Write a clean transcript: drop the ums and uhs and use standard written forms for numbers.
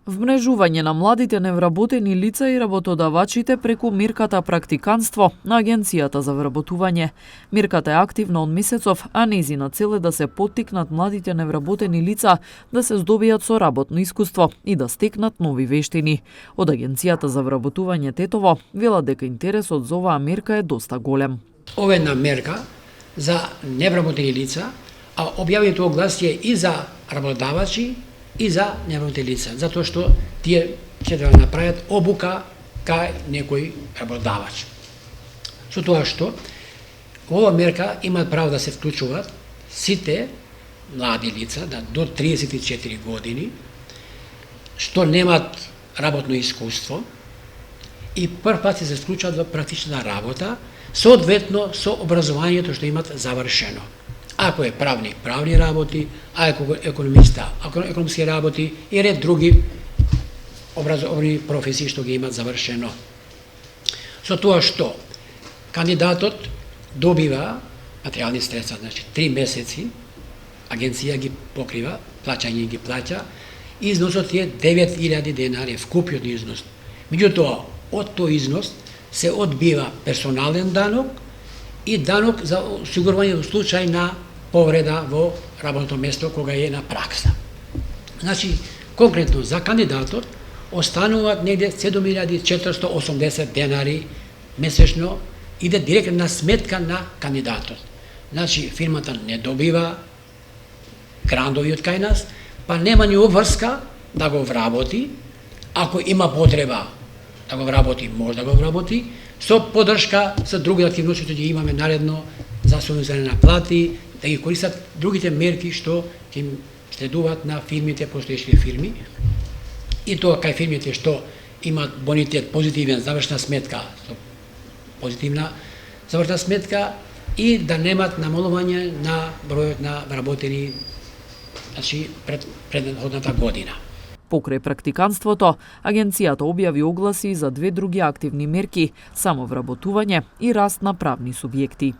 Вмрежување на младите невработени лица и работодавачите преку мирката практиканство на Агенцијата за вработување. Мирката е активна од месецов, а нејзина цел е да се поттикнат младите невработени лица да се здобијат со работно искуство и да стекнат нови вештини. Од Агенцијата за вработување Тетово велат дека интересот за оваа мерка е доста голем. Ова е една мерка за невработени лица, а објавеното огласие и за работодавачи и за невработени лица, затоа што тие ќе да направат обука кај некој работодавач. Со тоа што ова мерка имаат право да се вклучуваат сите млади лица до 34 години што немаат работно искуство и прв пат се вклучуваат во практична работа, соодветно со образованието што имаат завршено. Ако е правник, правни работи, ако е економиста, економски работи и ред други образовни професии што ги имаат завршено. Со тоа што кандидатот добива материјални средства, значи 3 месеци, агенција ги покрива, плаќање ги плаќа, износот е 9000 денари, вкупиот износ. Меѓутоа, од тој износ се одбива персонален данок и данок за осигурување во случај на повреда во работното место кога е на пракса. Значи, конкретно за кандидатот остануваат негде 7480 денари месечно, иде директно на сметка на кандидатот. Значи, фирмата не добива грантови од кај нас, па нема ни обврска да го вработи, ако има потреба да го вработи, може да го вработи, со поддршка со други активности што ги имаме наредно за субвенција на плати, да ги користат другите мерки што ќе им следуваат на фирмите, постоечни фирми, и тоа кај фирмите што имаат бонитет, позитивен, завршна сметка, позитивна завршна сметка, и да немат намалување на бројот на вработени, значи пред предходната година. Покрај практиканството, агенцијата објави огласи за 2 други активни мерки – самовработување и раст на правни субјекти.